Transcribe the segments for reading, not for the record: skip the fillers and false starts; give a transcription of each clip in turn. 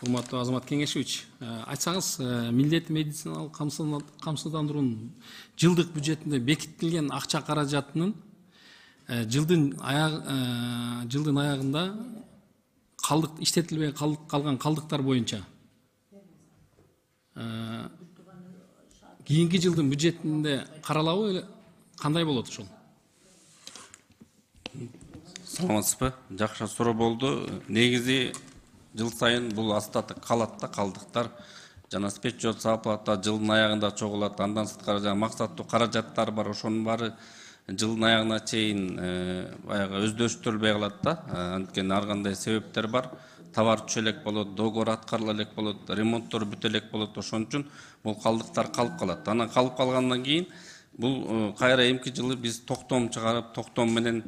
урматтуу Азамат Кеңешевич, айтсаңыз, милдеттүү медициналык камсыздандыруунун жылдык бюджетинде бекитилген акча каражатынын жылдын аягында иштетилбей калган калдыктар боюнча кийинки жылдын бюджетинде каралабы, кандай болот ошол? Саламатсызбы? Жакшы суроо болду. Негизи жыл сайын бул астаты калат да, калдыктар жана спецчет сапата жылдын аягында чогулат. Андан сырткары жана максаттуу каражаттар бар, ошонун баары жылдын аягына чейин баягы өздөштүрүлбөй калат да. Анткени ар кандай себептер бар. Товар түшө элек болот, договор аткарыла элек болот, ремонттор бүтө элек болот. Ошон үчүн бул калдыктар калып калат. Анан калып калгандан кийин бул кайра эмки жылы биз токтом чыгарып, токтом менен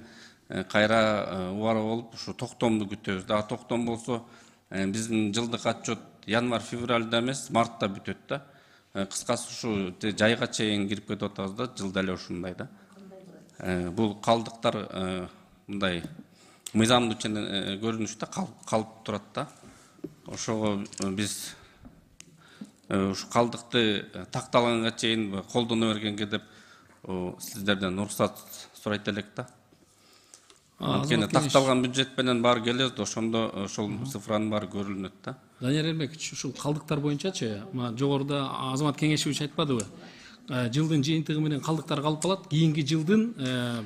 кайра убара болуп ушу токтомду күтөбүз. Дагы токтом болсо биздин жылдык отчет январь-февралда эмес, мартта бүтөт да. Кыскасы ушу жайга чейин кирип кетип атабыз да, жылда эле ушундай да. Бул калдыктар мындай мыйзамдуу көрүнүштө калып турат да. Ошого биз ушу калдыкты такталганга чейин колдоно бергенге деп сиздерден уруксат сурайт элек да. Анткени такталган бюджет менен баары келет, ошондо ошол цифранын баары көрүнөт да. Данияр Эрмекович, ушул калдыктар боюнчачы, жогоруда Азамат Кеңешевич айтпадыбы? Жылдын жыйынтыгы менен калдыктар калып калат, кийинки жылдын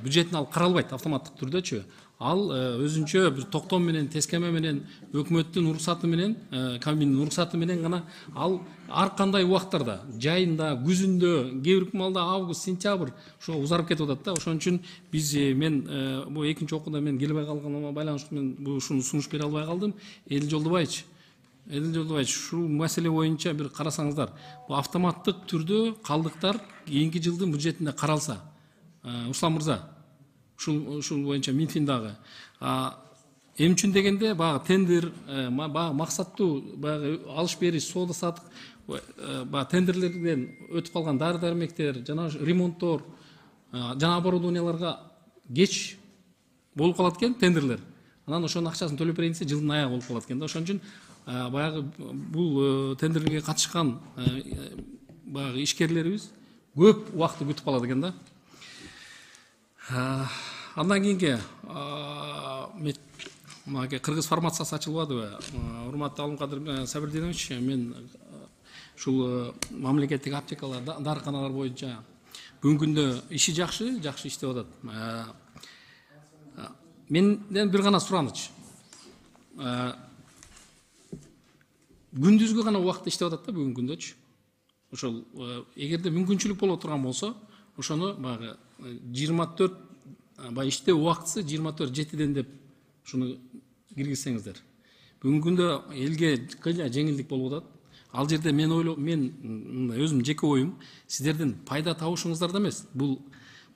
бюджетин алып каралбайт автоматтык түрдөчү. Ал өзүнчө бир токтом менен, тескеме менен, өкмөттүн уруксаты менен, Кабминдин уруксаты менен гана ал ар кандай убактарда, жайында, күзүндө, кээ бир маалда август, сентябрь ошо узарып кетип атат да. Ошон үчүн мен бул экинчи окууда мен келбей калганыма байланыштуу мен ушуну сунуш бере албай калдым. Эдил Жолдубаевич, ушул маселе боюнча бир карасаңыздар. Бул автоматтык түрдө калдыктар кийинки жылдын бюджетинде каралса. Услан мырза, ушул боюнча Минфин дагы. Эми үчүн дегенде баягы тендер, баягы максаттуу баягы алыш бериш, соода сатык баягы тендерлерден өтүп калган дары-дармектер, жана ремонттор, жана оборудованияларга кеч болуп калат экен тендерлер. Анан ошонун акчасын төлөп берейин десе жылдын аягы болуп калат экен да. Ошон үчүн баягы бул тендерге катышкан баягы ишкерлерибиз көп убакытты күтүп калат экен да. Андан кийинки кыргыз фармациясы ачылбадыбы? Урматтуу Алымкадыр Сабирдинович, мен ушул мамлекеттик аптекалар, дарыканалар боюнча бүгүнкү күндө иши жакшы иштеп атат. Менден бир гана суранычы. Күндүзгү гана убакытта иштеп атат да бүгүнкү күндөчү. Ошол эгерде мүмкүнчүлүк боло турган болсо, ошону баягы 24 иштөө убактысы 24/7 деп ушуну киргизсеңиздер. Бүгүнкү күндө элге кыйла жеңилдик болуп атат. Ал жерде мен өзүм жеке оюм, сиздердин пайда табышыңыздарда эмес, бул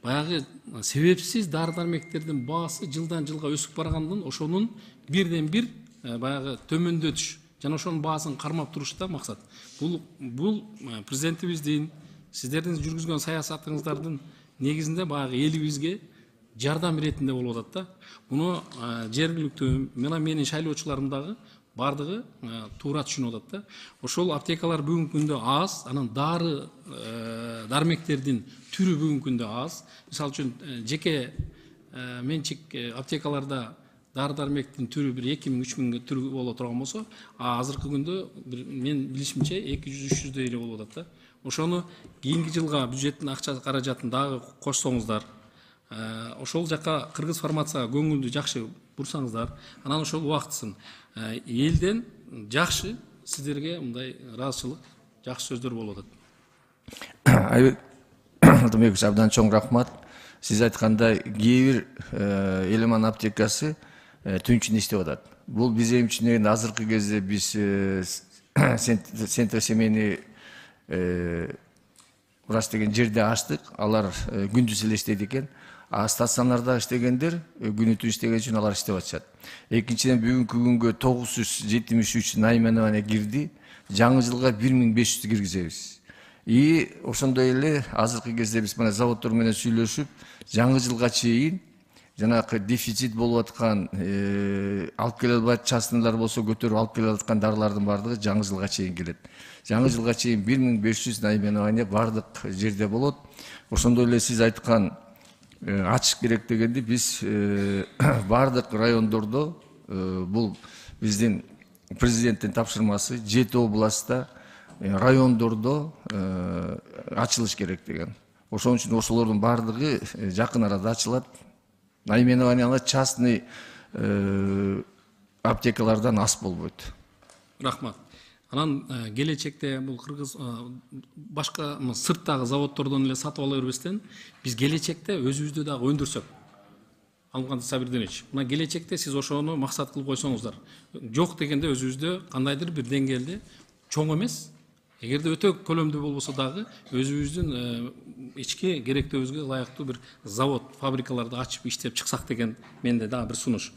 баягы себепсиз дары-дармектердин баасы жылдан жылга өсүп баргандан ошонун бирден бир баягы төмөндөтүш жана ошонун баасын кармап туруш да максат. Бул президентибиздин, сиздердин жүргүзгөн саясатыңыздардын негизинде баягы элибизге жардам иретинде болуп атат да. Муну жергиликтүү менин шайлоочуларым дагы бардыгы туура түшүнүп атат да. Ошол аптекалар бүгүнкү күндө аз, анан дары-дармектердин түрү бүгүнкү күндө аз. Мисалы үчүн жеке менчик аптекаларда дары-дармектин түрү бир 2000-3000 түрү боло турган болсо, азыркы күндө мен билишимче 200-300 эле болуп атат да. Ошону кийинки жылга бюджеттин акча каражатын дагы кошсоңуздар, ошол жака кыргыз фармацияга көңүлдү жакшы бурсаңыздар, анан ошол убактысын элден жакшы сиздерге мындай ыраазычылык, жакшы сөздөр болуп атат. Айбек Алтынбекович, абдан чоң рахмат. Сиз айткандай кээ бир Элеман аптекасы түнчүн иштеп атат. Бул биз эми үчүн дегенде азыркы кезде биз центр семейный врач деген жерде ачтык. Алар күндүз эле иштейт экен. Стационарда иштегендер күнү түн иштеген үчүн алар иштеп атышат. Экинчиден бүгүнкү күнгө 973 наименование кирди. Жаңы жылга 1500 киргизебиз. Ошондой эле азыркы кезде биз мына заводдор менен сүйлөшүп, жаңы жылга чейин жанагы дефицит болуп аткан алып келе албайт частныйлар болсо көтөрүп алып келе аткан дарылардын баардыгы жаңы жылга чейин келет. Жаңы жылга чейин 1500 наименование баардык жерде болот. Ошондой эле сиз айткан ачыш керек дегенди биз баардык райондордо бул биздин президенттин тапшырмасы 7 областта райондордо ачылыш керек деген. Ошон үчүн ошолордун баардыгы жакын арада ачылат. Наименованиялар частный аптекалардан аз болбойт. Рахмат. Анан келечекте бул кыргыз башка сырттагы заводдордон эле сатып ала бербестен биз келечекте өзүбүздө дагы өндүрсөк. Алган Сабирдинович, мына келечекте сиз ошону максат кылып койсоңуздар. Жок дегенде өзүбүздө кандайдыр бир деңгээлде чоң эмес, эгерде өтө көлөмдүү болбосо дагы өзүбүздүн ички керектөөбүзгө ылайыктуу бир завод, фабрикаларды ачып иштеп чыксак деген менде дагы бир сунуш.